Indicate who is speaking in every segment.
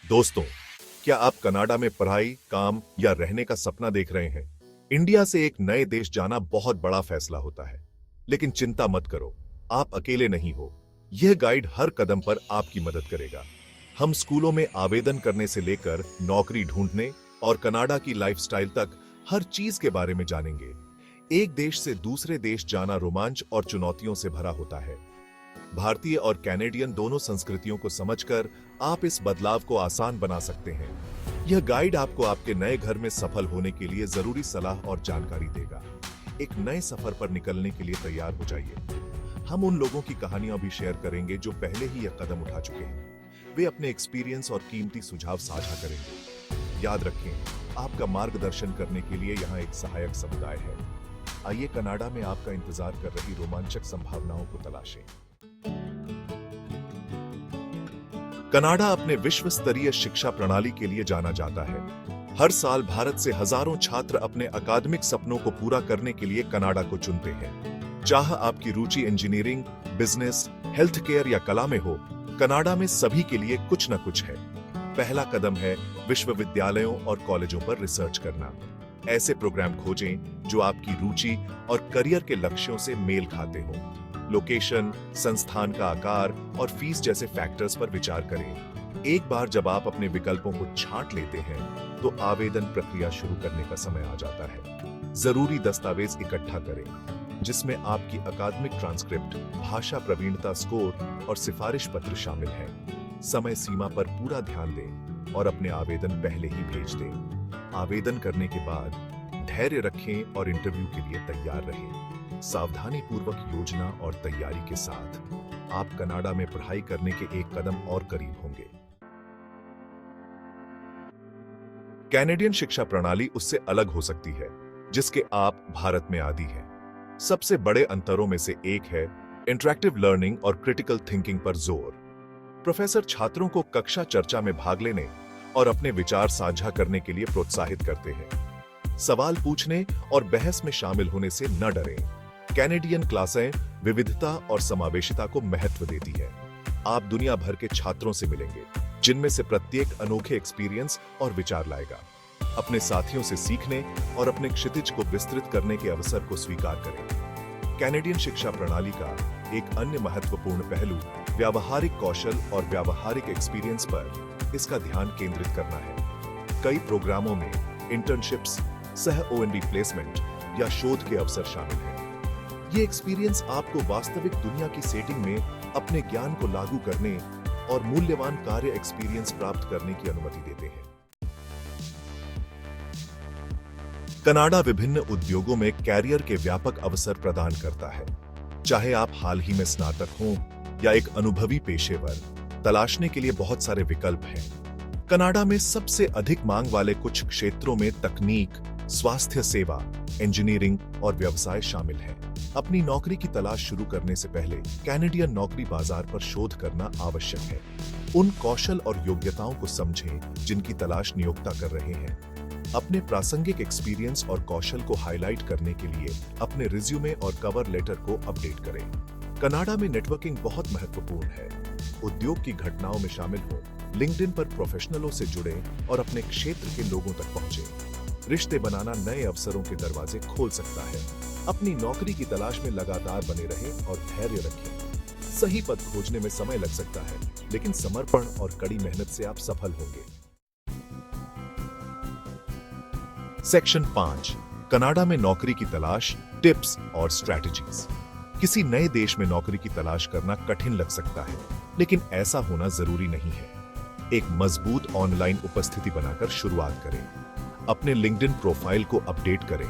Speaker 1: दोस्तों, क्या आप कनाडा में पढ़ाई, काम या रहने का सपना देख रहे हैं? इंडिया से एक नए देश जाना बहुत बड़ा फैसला होता है, लेकिन चिंता मत करो, आप अकेले नहीं हो। यह गाइड हर कदम पर आपकी मदद करेगा। हम स्कूलों में आवेदन करने से लेकर नौकरी ढूंढने और कनाडा की लाइफस्टाइल तक हर चीज के बारे में जानेंगे। एक देश से दूसरे देश जाना रोमांच और चुनौतियों से भरा होता है। भारतीय और कैनेडियन दोनों संस्कृतियों को समझकर आप इस बदलाव को आसान बना सकते हैं। यह गाइड आपको आपके नए घर में सफल होने के लिए जरूरी सलाह और जानकारी देगा। एक नए सफर पर निकलने के लिए तैयार हो जाइए। हम उन लोगों की कहानियां भी शेयर करेंगे जो पहले ही यह कदम उठा चुके हैं। वे अपने एक्सपीरियंस और कीमती सुझाव साझा करेंगे। याद रखें, आपका मार्गदर्शन करने के लिए यहाँ एक सहायक समुदाय है। आइए कनाडा में आपका इंतजार कर रही रोमांचक संभावनाओं को तलाशें। कनाडा अपने विश्व स्तरीय शिक्षा प्रणाली के लिए जाना जाता है। हर साल भारत से हजारों छात्र अपने अकादमिक सपनों को पूरा करने के लिए कनाडा को चुनते हैं। चाहे आपकी रुचि इंजीनियरिंग, बिजनेस, हेल्थ केयर या कला में हो, कनाडा में सभी के लिए कुछ न कुछ है। पहला कदम है विश्वविद्यालयों और कॉलेजों पर रिसर्च करना। ऐसे प्रोग्राम खोजें जो आपकी रुचि और करियर के लक्ष्यों से मेल खाते हों। लोकेशन, संस्थान का आकार और फीस जैसे फैक्टर्स पर विचार करें। एक बार जब आप अपने विकल्पों को छांट लेते हैं, तो आवेदन प्रक्रिया शुरू करने का समय आ जाता है। जरूरी दस्तावेज इकट्ठा करें, जिसमें आपकी अकादमिक ट्रांसक्रिप्ट, भाषा प्रवीणता स्कोर और सिफारिश पत्र शामिल हैं। समय सीमा पर पूरा ध्यान दें और अपने आवेदन पहले ही भेज दें। आवेदन करने के बाद धैर्य रखें और इंटरव्यू के लिए तैयार रहें। सावधानी पूर्वक योजना और तैयारी के साथ आप कनाडा में पढ़ाई करने के एक कदम और करीब होंगे। कैनेडियन शिक्षा प्रणाली उससे अलग हो सकती है, जिसके आप भारत में आदी हैं। सबसे बड़े अंतरों में से एक है इंटरैक्टिव लर्निंग और क्रिटिकल थिंकिंग पर जोर। प्रोफेसर छात्रों को कक्षा चर्चा में भाग लेने और अपने विचार साझा करने के लिए प्रोत्साहित करते हैं। सवाल पूछने और बहस में शामिल होने से न डरें। कैनेडियन क्लासें विविधता और समावेशिता को महत्व देती है। आप दुनिया भर के छात्रों से मिलेंगे, जिनमें से प्रत्येक अनोखे एक्सपीरियंस और विचार लाएगा। अपने साथियों से सीखने और अपने क्षितिज को विस्तृत करने के अवसर को स्वीकार करें। कैनेडियन शिक्षा प्रणाली का एक अन्य महत्वपूर्ण पहलू व्यावहारिक कौशल और व्यावहारिक एक्सपीरियंस पर इसका ध्यान केंद्रित करना है। कई प्रोग्रामों में इंटर्नशिप्स, सह OND प्लेसमेंट या शोध के अवसर शामिल हैं। ये एक्सपीरियंस आपको वास्तविक दुनिया की सेटिंग में अपने ज्ञान को लागू करने और मूल्यवान कार्य एक्सपीरियंस प्राप्त करने की अनुमति देते हैं। कनाडा विभिन्न उद्योगों में कैरियर के व्यापक अवसर प्रदान करता है। चाहे आप हाल ही में स्नातक हों या एक अनुभवी पेशेवर, तलाशने के लिए बहुत सारे विकल्प हैं। कनाडा में सबसे अधिक मांग वाले कुछ क्षेत्रों में तकनीक, स्वास्थ्य सेवा, इंजीनियरिंग और व्यवसाय शामिल हैं। अपनी नौकरी की तलाश शुरू करने से पहले कैनेडियन नौकरी बाजार पर शोध करना आवश्यक है। उन कौशल और योग्यताओं को समझें जिनकी तलाश नियोक्ता कर रहे हैं। अपने प्रासंगिक एक्सपीरियंस और कौशल को हाईलाइट करने के लिए अपने रिज्यूमे और कवर लेटर को अपडेट करें। कनाडा में नेटवर्किंग बहुत महत्वपूर्ण है। उद्योग की घटनाओं में शामिल हो, लिंक्डइन पर प्रोफेशनलों से जुड़े और अपने क्षेत्र के लोगों तक पहुंचे। रिश्ते बनाना नए अवसरों के दरवाजे खोल सकता है। अपनी नौकरी की तलाश में लगातार बने रहें और धैर्य रखें। सही पद खोजने में समय लग सकता है, लेकिन समर्पण और कड़ी मेहनत से आप सफल होंगे। सेक्शन 5, कनाडा में नौकरी की तलाश, टिप्स और स्ट्रैटेजीज। किसी नए देश में नौकरी की तलाश करना कठिन लग सकता है, लेकिन ऐसा होना जरूरी नहीं है। एक मजबूत ऑनलाइन उपस्थिति बनाकर शुरुआत करें। अपने लिंक्डइन प्रोफाइल को अपडेट करें।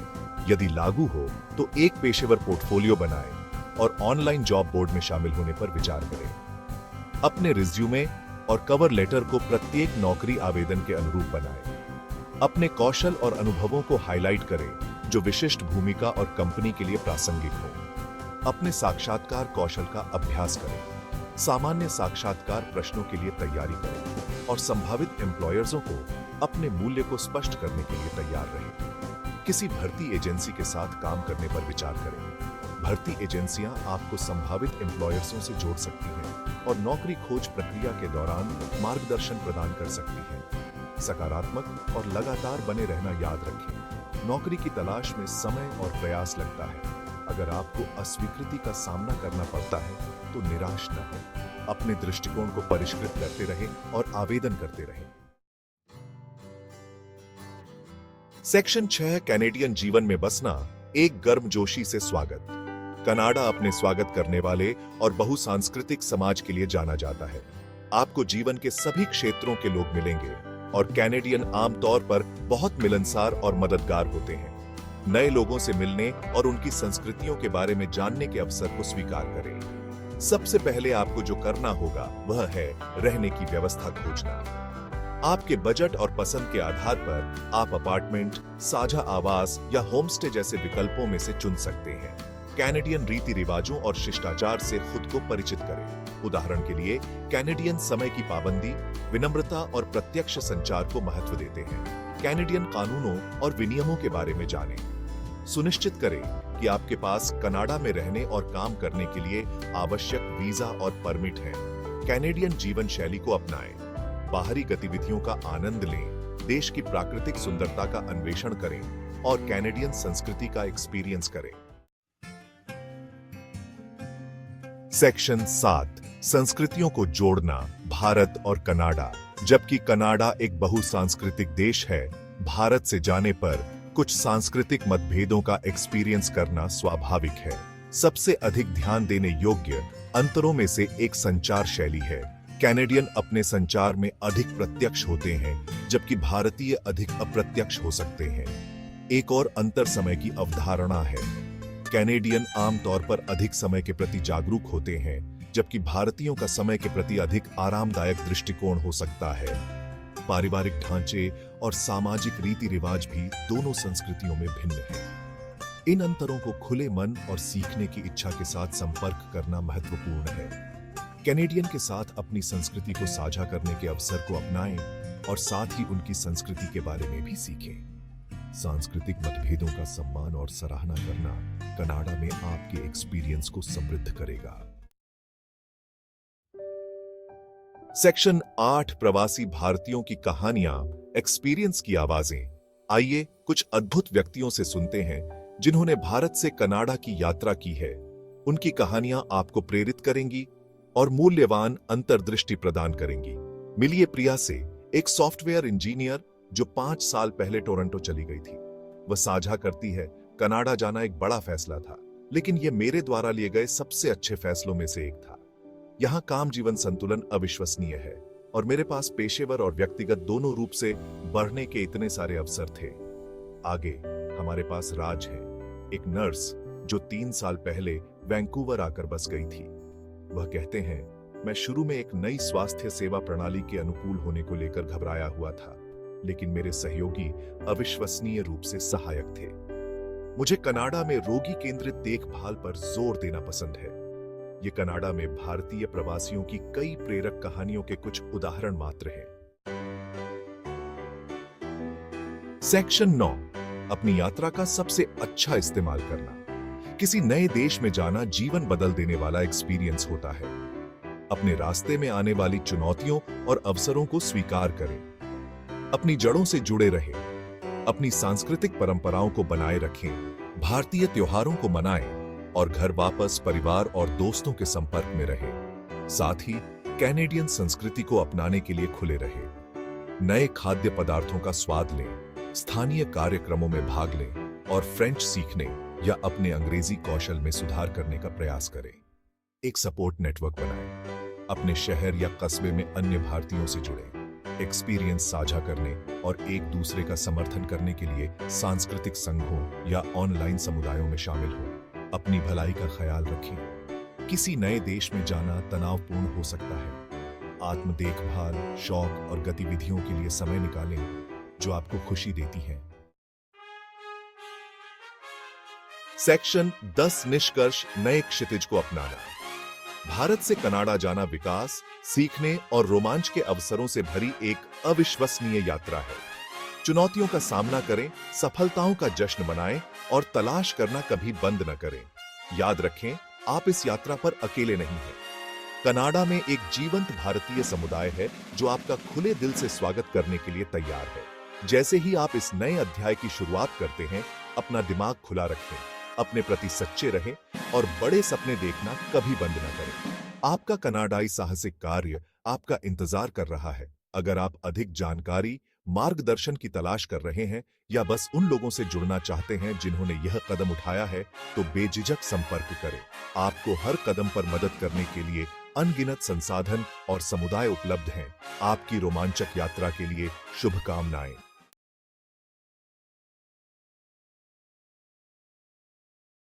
Speaker 1: यदि लागू हो तो एक पेशेवर पोर्टफोलियो बनाएं और ऑनलाइन जॉब बोर्ड में शामिल होने पर विचार करें। अपने रिज्यूमे और कवर लेटर को प्रत्येक नौकरी आवेदन के अनुरूप बनाएं। अपने कौशल और अनुभवों को हाईलाइट करें जो विशिष्ट भूमिका और कंपनी के लिए प्रासंगिक हो। अपने साक्षात्कार कौशल का अभ्यास करें। सामान्य साक्षात्कार प्रश्नों के लिए तैयारी करें और संभावित एम्प्लॉयर्सों को अपने मूल्य को स्पष्ट करने के लिए तैयार रहें। किसी भर्ती एजेंसी के साथ काम करने पर विचार करें। भर्ती एजेंसियां आपको संभावित एम्प्लॉयर्सों से जोड़ सकती हैं और नौकरी खोज प्रक्रिया के दौरान मार्गदर्शन प्रदान कर सकती हैं। सकारात्मक और लगातार बने रहना याद रखें। नौकरी की तलाश में समय और प्रयास लगता है। अगर आपको अस्वीकृति का सामना करना पड़ता है तो निराश न हो। अपने दृष्टिकोण को परिष्कृत करते रहें और आवेदन करते रहें। सेक्शन 6 कैनेडियन जीवन में बसना एक गर्मजोशी से स्वागत। कनाडा अपने स्वागत करने वाले और बहुसांस्कृतिक समाज के लिए जाना जाता है। आपको जीवन के सभी क्षेत्रों के लोग मिलेंगे और कैनेडियन आमतौर पर बहुत मिलनसार और मददगार होते हैं। नए लोगों से मिलने और उनकी संस्कृतियों के बारे में जानने के अवसर को स्वीकार करें। सबसे पहले आपको जो करना होगा वह है रहने की व्यवस्था खोजना। आपके बजट और पसंद के आधार पर आप अपार्टमेंट, साझा आवास या होमस्टे जैसे विकल्पों में से चुन सकते हैं। कैनेडियन रीति रिवाजों और शिष्टाचार से खुद को परिचित करें। उदाहरण के लिए कैनेडियन समय की पाबंदी, विनम्रता और प्रत्यक्ष संचार को महत्व देते हैं। कैनेडियन कानूनों और विनियमों के बारे में जानें। सुनिश्चित करें कि आपके पास कनाडा में रहने और काम करने के लिए आवश्यक वीजा और परमिट है। कैनेडियन जीवन शैली को अपनाएं। बाहरी गतिविधियों का आनंद लें। देश की प्राकृतिक सुंदरता का अन्वेषण करें और कैनेडियन संस्कृति का एक्सपीरियंस करें। सेक्शन 7 संस्कृतियों को जोड़ना, भारत और कनाडा। जबकि कनाडा एक बहुसांस्कृतिक देश है, भारत से जाने पर कुछ सांस्कृतिक मतभेदों का एक्सपीरियंस करना स्वाभाविक है। सबसे अधिक ध्यान देने योग्य अंतरों में से एक संचार शैली है। कैनेडियन अपने संचार में अधिक प्रत्यक्ष होते हैं, जबकि भारतीय अधिक अप्रत्यक्ष हो सकते हैं। एक और अंतर समय की अवधारणा है। कैनेडियन आमतौर पर अधिक समय के प्रति जागरूक होते हैं, जबकि भारतीयों का समय के प्रति अधिक आरामदायक दृष्टिकोण हो सकता है। पारिवारिक ढांचे और सामाजिक रीति रिवाज भी दोनों संस्कृतियों में भिन्न हैं। इन अंतरों को खुले मन और सीखने की इच्छा के साथ संपर्क करना महत्वपूर्ण है। कैनेडियन के साथ अपनी संस्कृति को साझा करने के अवसर को अपनाएं और साथ ही उनकी संस्कृति के बारे में भी सीखें। सांस्कृतिक मतभेदों का सम्मान और सराहना करना कनाडा में आपके एक्सपीरियंस को समृद्ध करेगा। सेक्शन 8 प्रवासी भारतीयों की कहानियां, एक्सपीरियंस की आवाजें। आइए कुछ अद्भुत व्यक्तियों से सुनते हैं जिन्होंने भारत से कनाडा की यात्रा की है। उनकी कहानियां आपको प्रेरित करेंगी और मूल्यवान अंतर्दृष्टि प्रदान करेंगी। मिलिए प्रिया से, एक सॉफ्टवेयर इंजीनियर जो 5 साल पहले टोरंटो चली गई थी। वह साझा करती है, कनाडा जाना एक बड़ा फैसला था, लेकिन यह मेरे द्वारा लिए गए सबसे अच्छे फैसलों में से एक था। यहाँ काम जीवन संतुलन अविश्वसनीय है और मेरे पास पेशेवर और व्यक्तिगत दोनों रूप से बढ़ने के इतने सारे अवसर थे। आगे हमारे पास राज है, एक नर्स जो 3 साल पहले वैंकूवर आकर बस गई थी। वह कहते हैं, मैं शुरू में एक नई स्वास्थ्य सेवा प्रणाली के अनुकूल होने को लेकर घबराया हुआ था, लेकिन मेरे सहयोगी अविश्वसनीय रूप से सहायक थे। मुझे कनाडा में रोगी केंद्रित देखभाल पर जोर देना पसंद है। ये कनाडा में भारतीय प्रवासियों की कई प्रेरक कहानियों के कुछ उदाहरण मात्र हैं। सेक्शन 9 अपनी यात्रा का सबसे अच्छा इस्तेमाल करना। किसी नए देश में जाना जीवन बदल देने वाला एक्सपीरियंस होता है। अपने रास्ते में आने वाली चुनौतियों और अवसरों को स्वीकार करें। अपनी जड़ों से जुड़े रहें। अपनी सांस्कृतिक परंपराओं को बनाए रखें। भारतीय त्योहारों को मनाएं और घर वापस परिवार और दोस्तों के संपर्क में रहें। साथ ही कैनेडियन संस्कृति को अपनाने के लिए खुले रहें। नए खाद्य पदार्थों का स्वाद लें, स्थानीय कार्यक्रमों में भाग लें और फ्रेंच सीखने या अपने अंग्रेजी कौशल में सुधार करने का प्रयास करें। एक सपोर्ट नेटवर्क बनाएं। अपने शहर या कस्बे में अन्य भारतीयों से जुड़ें। एक्सपीरियंस साझा करने और एक दूसरे का समर्थन करने के लिए सांस्कृतिक संघों या ऑनलाइन समुदायों में शामिल हों। अपनी भलाई का ख्याल रखें। किसी नए देश में जाना तनावपूर्ण हो सकता है। आत्म देखभाल, शौक और गतिविधियों के लिए समय निकालें जो आपको खुशी देती हैं। सेक्शन 10 निष्कर्ष, नए क्षितिज को अपनाना। भारत से कनाडा जाना विकास, सीखने और रोमांच के अवसरों से भरी एक अविश्वसनीय यात्रा है। चुनौतियों का सामना करें, सफलताओं का जश्न मनाएं और तलाश करना कभी बंद न करें। याद रखें, आप इस यात्रा पर अकेले नहीं हैं। कनाडा में एक जीवंत भारतीय समुदाय है जो आपका खुले दिल से स्वागत करने के लिए तैयार है। जैसे ही आप इस नए अध्याय की शुरुआत करते हैं, अपना दिमाग खुला रखें, अपने प्रति सच्चे रहें और बड़े सपने देखना कभी बंद न करें। आपका कनाडाई साहसिक कार्य आपका इंतजार कर रहा है। अगर आप अधिक जानकारी, मार्गदर्शन की तलाश कर रहे हैं या बस उन लोगों से जुड़ना चाहते हैं जिन्होंने यह कदम उठाया है, तो बेझिझक संपर्क करें। आपको हर कदम पर मदद करने के लिए अनगिनत संसाधन और समुदाय उपलब्ध हैं। आपकी रोमांचक यात्रा के लिए शुभकामनाएं।